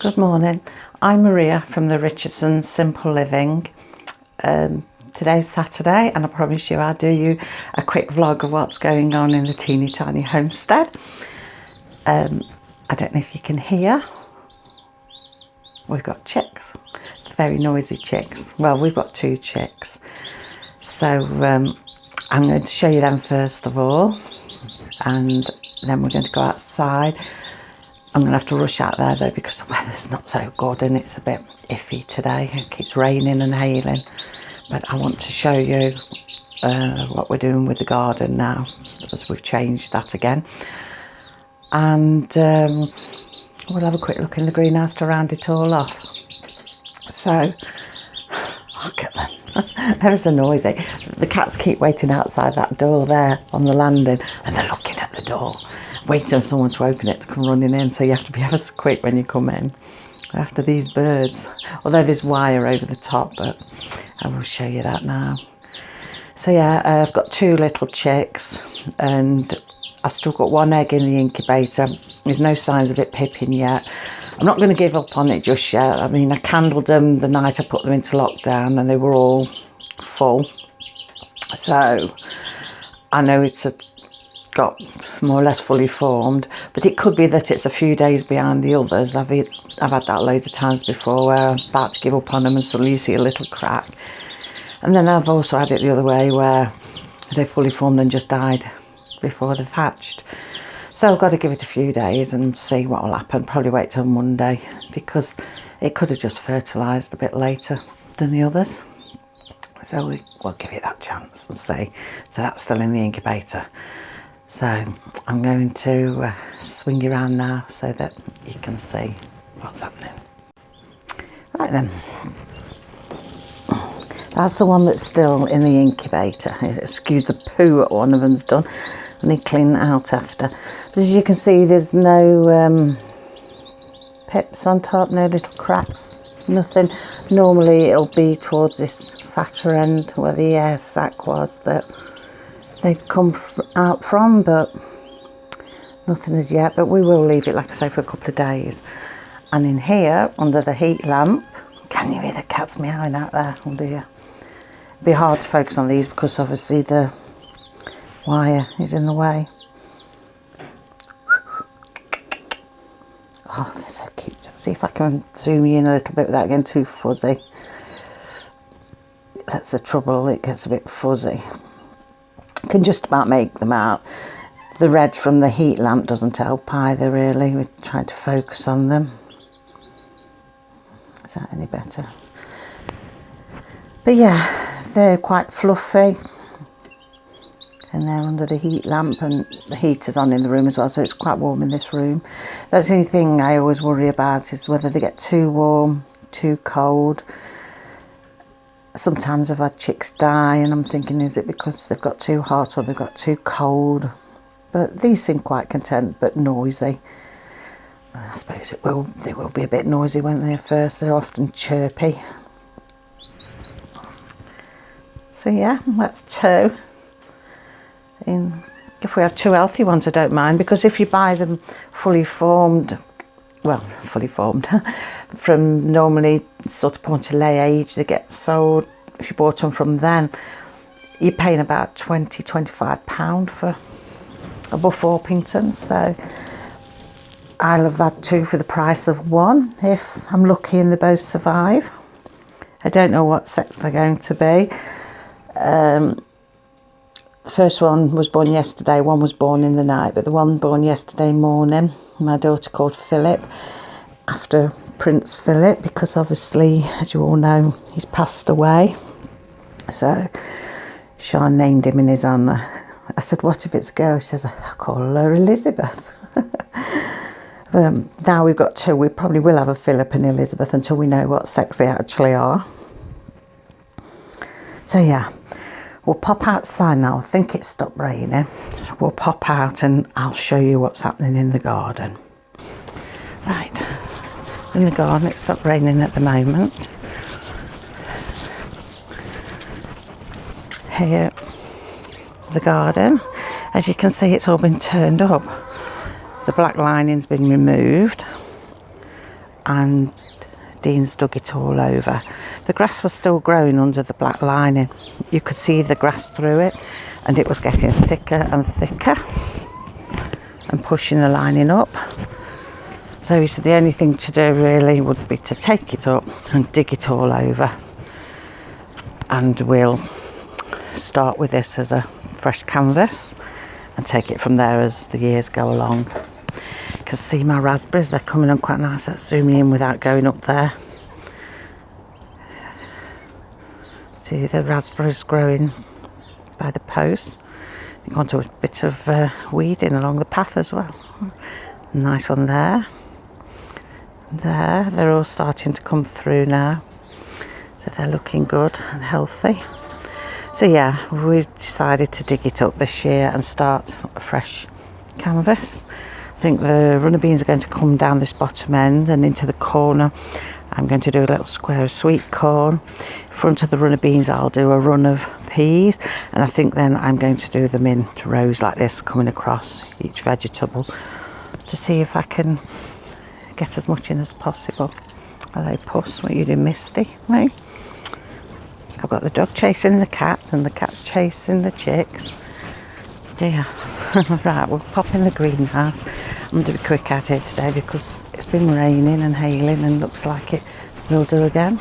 Good morning, I'm Maria from the Richardson Simple Living. Today's Saturday and I promise you I'll do you a quick vlog of what's going on in the teeny tiny homestead. I don't know if you can hear, we've got chicks, very noisy chicks. Well, we've got 2 chicks, so I'm going to show you them first of all, and then we're going to go outside. I'm going to have to rush out there though because the weather's not so good and it's a bit iffy today. It keeps raining and hailing. But I want to show you what we're doing with the garden now, because we've changed that again. And we'll have a quick look in the greenhouse to round it all off. So, look at them. They're so noisy. The cats keep waiting outside that door there on the landing and they're looking at the door, waiting for someone to open it to come running in, so you have to be ever so quick when you come in after these birds, although there's wire over the top, but I will show you that now. So yeah, I've got 2 little chicks and I've still got 1 egg in the incubator. There's no signs of it pipping yet. I'm not going to give up on it just yet. I mean, I candled them the night I put them into lockdown and they were all full, so I know it's got more or less fully formed, but it could be that it's a few days behind the others. I've had that loads of times before where I'm about to give up on them and suddenly you see a little crack. And then I've also had it the other way where they fully formed and just died before they've hatched. So I've got to give it a few days and see what will happen. Probably wait till Monday because it could have just fertilised a bit later than the others. So we'll give it that chance and see. So that's still in the incubator. So I'm going to swing you around now so that you can see what's happening. Right then, that's the one that's still in the incubator. Excuse the poo that one of them's done. I need to clean that out after. As you can see, there's no pips on top, no little cracks, nothing. Normally it'll be towards this fatter end where the air sac was that they'd come out from, but nothing as yet. But we will leave it, like I say, for a couple of days. And in here, under the heat lamp, can you hear the cats meowing out there? Oh dear. It'd be hard to focus on these because obviously the wire is in the way. Oh, they're so cute. See if I can zoom you in a little bit without getting too fuzzy. That's the trouble, it gets a bit fuzzy. Can just about make them out. The red from the heat lamp doesn't help either really. We're trying to focus on them. Is that any better? But yeah, they're quite fluffy and they're under the heat lamp and the heater's on in the room as well, so it's quite warm in this room. That's the only thing I always worry about, is whether they get too warm, too cold. Sometimes I've had chicks die and I'm thinking, is it because they've got too hot or they've got too cold? But these seem quite content but noisy. I suppose they will be a bit noisy, won't they, at first? They're often chirpy. So yeah, that's 2. If we have 2 healthy ones I don't mind, because if you buy them fully formed, well, fully formed, from normally sort of point to lay age they get sold, if you bought them from then, you're paying about £20–25 for a Buff Orpington. So I'll have had 2 for the price of 1 if I'm lucky and they both survive. I don't know what sex they're going to be. The first one was born yesterday, one was born in the night, but the one born yesterday morning, my daughter called Philip after Prince Philip, because obviously, as you all know, he's passed away. So Sean named him in his honour. I said, what if it's a girl? She says, I call her Elizabeth. Now we've got 2. We probably will have a Philip and Elizabeth until we know what sex they actually are. So yeah, we'll pop outside now. I think it's stopped raining. We'll pop out and I'll show you what's happening in the garden. Right, in the garden, it's stopped raining at the moment. Here, the garden. As you can see, it's all been turned up. The black lining's been removed. and Dean's dug it all over. The grass was still growing under the black lining. You could see the grass through it, and it was getting thicker and thicker and pushing the lining up. So he said the only thing to do really would be to take it up and dig it all over, and we'll start with this as a fresh canvas and take it from there as the years go along. You can see my raspberries, they're coming on quite nice. That's zooming in without going up there. See the raspberries growing by the post. You've gone to a bit of weeding along the path as well. Nice one there. There, they're all starting to come through now. So they're looking good and healthy. So yeah, we've decided to dig it up this year and start a fresh canvas. I think the runner beans are going to come down this bottom end, and into the corner I'm going to do a little square of sweet corn. In front of the runner beans I'll do a run of peas, and I think then I'm going to do them in rows like this, coming across each vegetable, to see if I can get as much in as possible. Hello Puss, what are you doing, Misty? No? I've got the dog chasing the cat and the cat's chasing the chicks. Yeah. Right, we'll pop in the greenhouse. I'm going to be quick at it today because it's been raining and hailing and looks like it will do again.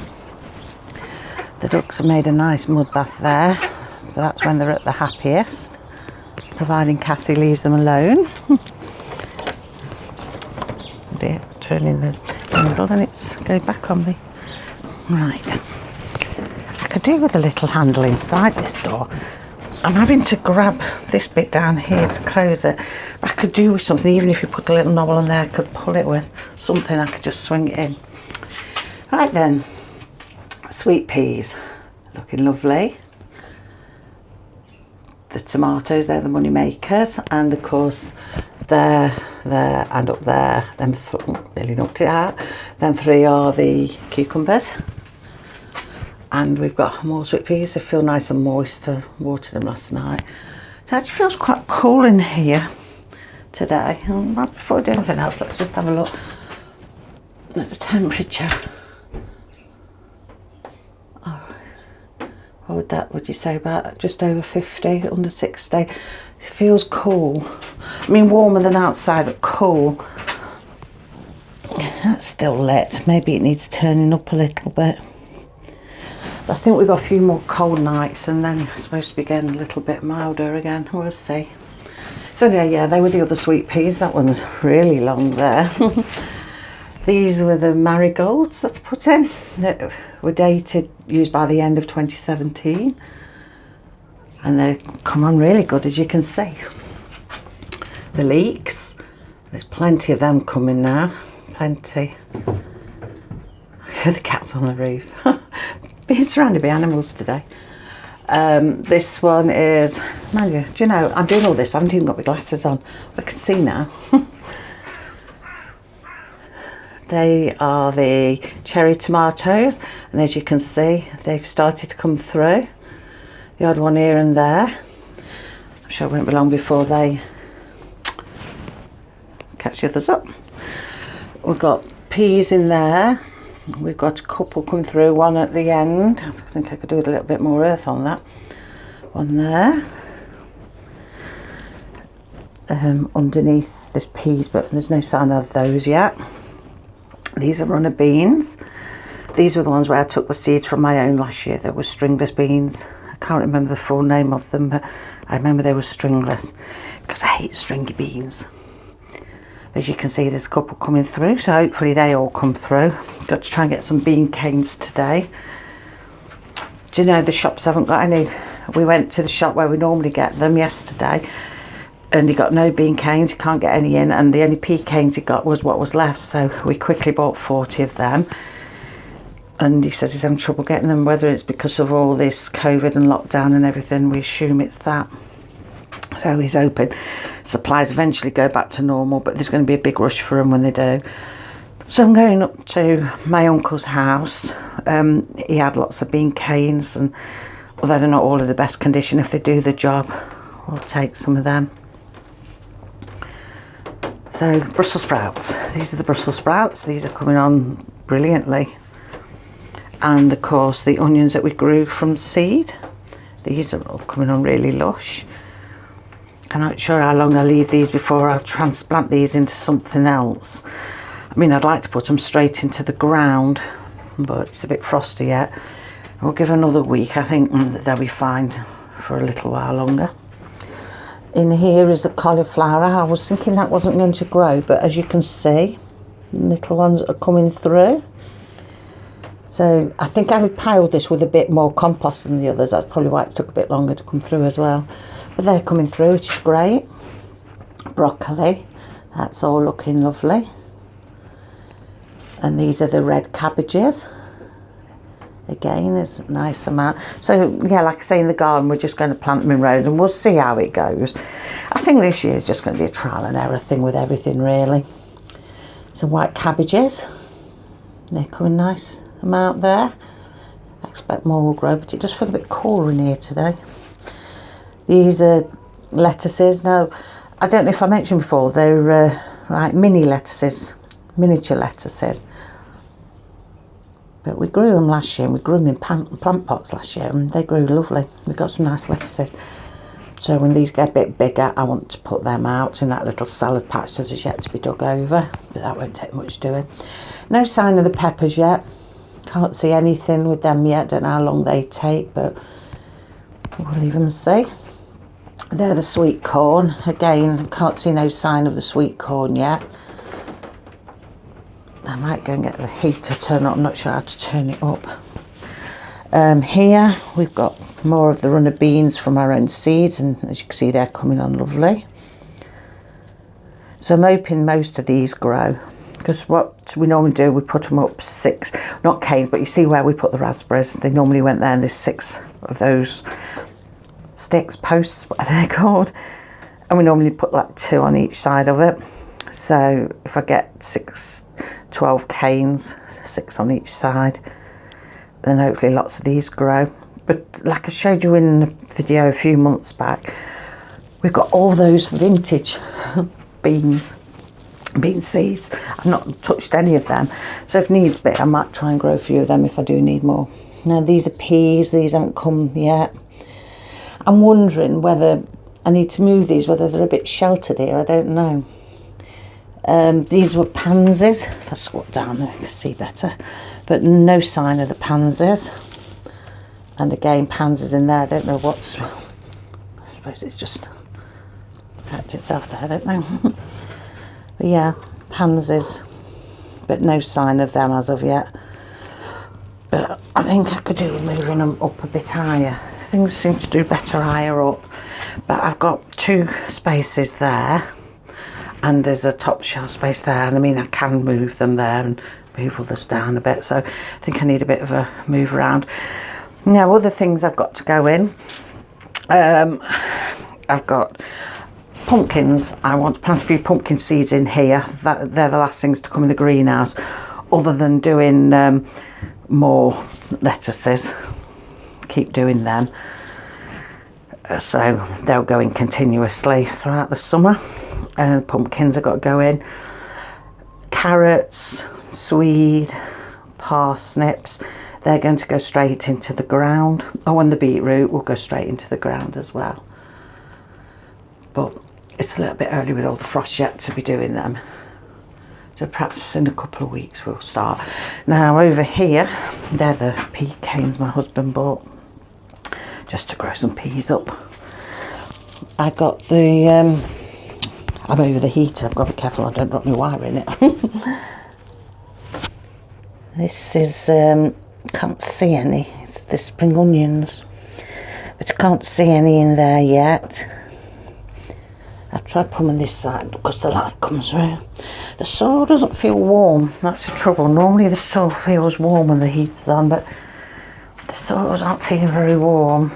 The ducks have made a nice mud bath there, but that's when they're at the happiest, providing Cassie leaves them alone. Dear, turning the handle and it's going back on me. Right. I could do with a little handle inside this door. I'm having to grab this bit down here to close it. But I could do with something, even if you put a little knob on there, I could pull it with something, I could just swing it in. Right then, sweet peas, looking lovely. The tomatoes, they're the money makers, and of course there and up there, them nearly knocked it out. Them three are the cucumbers. And we've got more sweet peas. They feel nice and moist. I watered them last night. So it actually feels quite cool in here today. Before we do anything else, let's just have a look at the temperature. Oh, what would you say, about just over 50, under 60? It feels cool. I mean, warmer than outside, but cool. That's still lit. Maybe it needs turning up a little bit. I think we've got a few more cold nights, and then it's supposed to be getting a little bit milder again. We'll see. So anyway, yeah, they were the other sweet peas. That one's really long there. These were the marigolds that I put in. That were dated, used by the end of 2017. And they come on really good, as you can see. The leeks, there's plenty of them coming now. Plenty. The cat's on the roof. Being surrounded by animals today. This one is, do you know, I'm doing all this, I haven't even got my glasses on, but I can see now. They are the cherry tomatoes, and as you can see, they've started to come through. The odd one here and there. I'm sure it won't be long before they catch the others up. We've got peas in there. We've got a couple coming through, one at the end. I think I could do with a little bit more earth on that. One there. Underneath there's peas, but there's no sign of those yet. These are runner beans. These were the ones where I took the seeds from my own last year. They were stringless beans. I can't remember the full name of them, but I remember they were stringless because I hate stringy beans. As you can see, there's a couple coming through, so hopefully they all come through. Got to try and get some bean canes today. Do you know the shops haven't got any? We went to the shop where we normally get them yesterday, and he got no bean canes. He can't get any in, and the only pea canes he got was what was left, so we quickly bought 40 of them. And he says he's having trouble getting them, whether it's because of all this COVID and lockdown and everything. We assume it's that. So he's hoping supplies eventually go back to normal, but there's going to be a big rush for them when they do. So I'm going up to my uncle's house. He had lots of bean canes, and although they're not all in the best condition, if they do the job, I'll take some of them. So Brussels sprouts, these are the Brussels sprouts, these are coming on brilliantly. And of course the onions that we grew from seed, these are all coming on really lush. I'm not sure how long I'll leave these before I'll transplant these into something else. I mean, I'd like to put them straight into the ground, but it's a bit frosty yet. We'll give another week. I think they'll be fine for a little while longer. In here is the cauliflower. I was thinking that wasn't going to grow, but as you can see, little ones are coming through. So I think I piled this with a bit more compost than the others. That's probably why it took a bit longer to come through as well. But they're coming through, which is great. Broccoli, that's all looking lovely. And these are the red cabbages. Again, there's a nice amount. So yeah, like I say, in the garden, we're just going to plant them in rows and we'll see how it goes. I think this year is just going to be a trial and error thing with everything, really. Some white cabbages. They're coming nice amount there. I expect more will grow, but it does feel a bit cooler in here today. These are lettuces. Now, I don't know if I mentioned before, they're like mini lettuces, miniature lettuces. But we grew them last year, and we grew them in plant pots last year, and they grew lovely. We got some nice lettuces. So when these get a bit bigger, I want to put them out in that little salad patch that is yet to be dug over, but that won't take much doing. No sign of the peppers yet. Can't see anything with them yet. Don't know how long they take, but we'll leave them and see. They're the sweet corn. Again, can't see no sign of the sweet corn yet. I might go and get the heater turned on. I'm not sure how to turn it up. Here we've got more of the runner beans from our own seeds, and as you can see, they're coming on lovely. So I'm hoping most of these grow, because what we normally do, we put them up 6, not canes, but you see where we put the raspberries, they normally went there, and there's 6 of those sticks, posts, whatever they're called, and we normally put like 2 on each side of it. So if I get 12 canes, 6 on each side, then hopefully lots of these grow. But like I showed you in the video a few months back, we've got all those vintage bean seeds. I've not touched any of them, so if needs be, I might try and grow a few of them if I do need more. Now these are peas. These haven't come yet. I'm wondering whether I need to move these, whether they're a bit sheltered here, I don't know. These were pansies. If I squat down I can see better, but no sign of the pansies. And again, pansies in there. I don't know what's, I suppose it's just wrapped itself there, I don't know. But yeah, pansies, but no sign of them as of yet. But I think I could do with moving them up a bit higher. Things seem to do better higher up. But I've got 2 spaces there, and there's a top shelf space there, and I mean I can move them there and move others down a bit, so I think I need a bit of a move around. Now other things I've got to go in, I've got pumpkins. I want to plant a few pumpkin seeds in here. They're the last things to come in the greenhouse, other than doing more lettuces. Keep doing them, so they'll go in continuously throughout the summer. Pumpkins I've got to go in. Carrots, swede, parsnips, they're going to go straight into the ground. Oh, and the beetroot will go straight into the ground as well. But it's a little bit early with all the frost yet to be doing them. So perhaps in a couple of weeks we'll start. Now over here, they're the pea canes my husband bought, just to grow some peas up. I got the, I'm over the heater, I've got to be careful I don't drop my wire in it. This is, can't see any, it's the spring onions, but I can't see any in there yet. I've tried putting them on this side because the light comes through. The soil doesn't feel warm, that's the trouble. Normally the soil feels warm when the heater's on, but the soils aren't feeling very warm.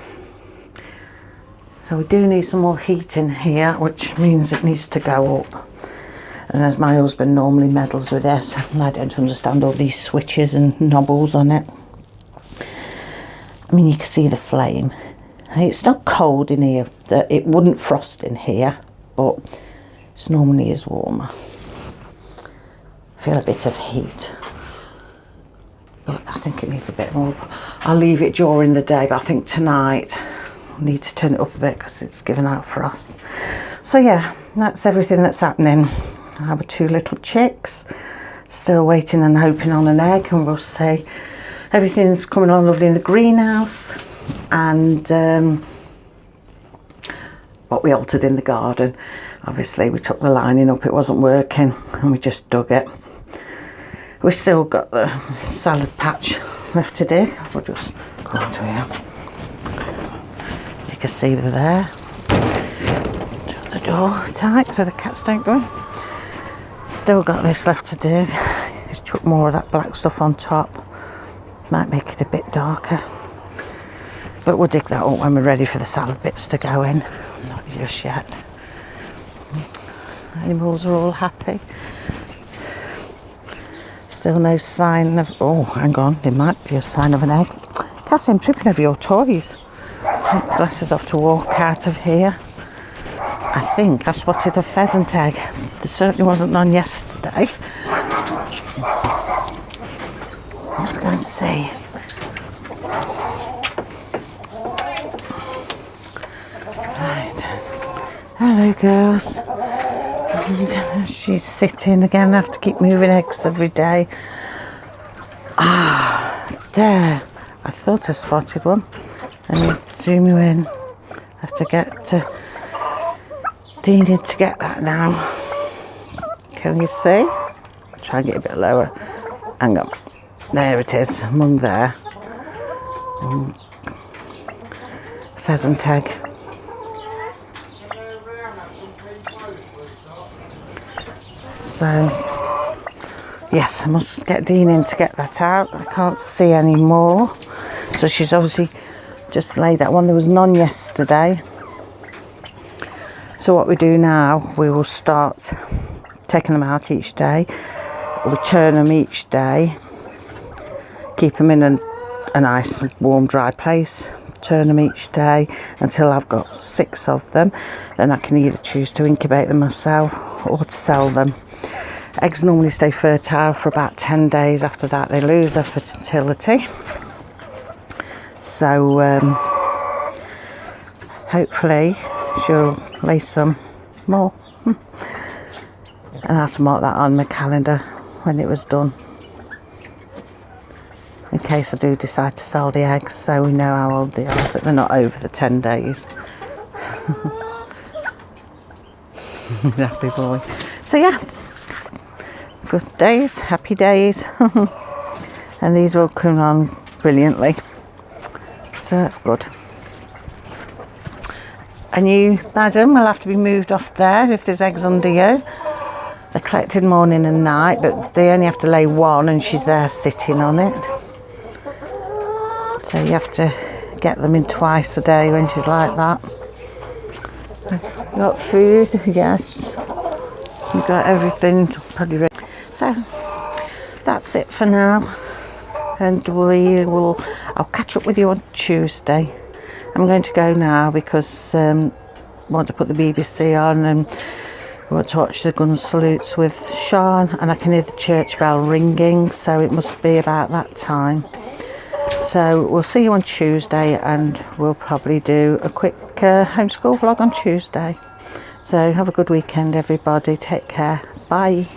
So we do need some more heat in here, which means it needs to go up. And as my husband normally meddles with this, I don't understand all these switches and knobbles on it. I mean, you can see the flame. It's not cold in here, that it wouldn't frost in here, but it's normally is warmer. feel a bit of heat, but I think it needs a bit more. I'll leave it during the day, but I think tonight I need to turn it up a bit because it's given out frost. So yeah, that's everything that's happening. I have 2 little chicks, still waiting and hoping on an egg, and we'll see. Everything's coming on lovely in the greenhouse, and what we altered in the garden. Obviously we took the lining up, it wasn't working, and we just dug it. We've still got the salad patch left to dig. We'll just go on to here. You can see we're there. Shut the door tight so the cats don't go in. Still got this left to dig. Just chuck more of that black stuff on top. Might make it a bit darker, but we'll dig that up when we're ready for the salad bits to go in. Not just yet. Animals are all happy. Still no sign of, oh hang on, there might be a sign of an egg. Cassie, I'm tripping over your toys. Take the glasses off to walk out of here. I think I spotted a pheasant egg. There certainly wasn't none yesterday. Let's go and see. Right. Hello girls. She's sitting again. I have to keep moving eggs every day. Ah, there. I thought I spotted one. Let me zoom you in. I have to get to Dean to get that now. Can you see? Try and get a bit lower. Hang on. There it is, among there. Pheasant egg. So, yes, I must get Dean in to get that out. I can't see any more. So she's obviously just laid that one. There was none yesterday. So what we do now, we will start taking them out each day. We turn them each day. Keep them in a nice, warm, dry place. Turn them each day until I've got 6 of them. Then I can either choose to incubate them myself or to sell them. Eggs normally stay fertile for about 10 days. After that, they lose their fertility. So hopefully she'll lay some more. And I have to mark that on my calendar when it was done, in case I do decide to sell the eggs, so we know how old they are, but they're not over the 10 days. Happy boy. So yeah, good days, happy days. And these will come on brilliantly, so that's good. A new madam will have to be moved off there if there's eggs under you. They're collected morning and night, but they only have to lay 1 and she's there sitting on it. So you have to get them in twice a day when she's like that. Got food, yes. We've got everything probably ready. So that's it for now. And I'll catch up with you on Tuesday. I'm going to go now because I want to put the BBC on and I want to watch the gun salutes with Sean, and I can hear the church bell ringing, so it must be about that time. So we'll see you on Tuesday, and we'll probably do a quick homeschool vlog on Tuesday. So have a good weekend everybody, take care, bye.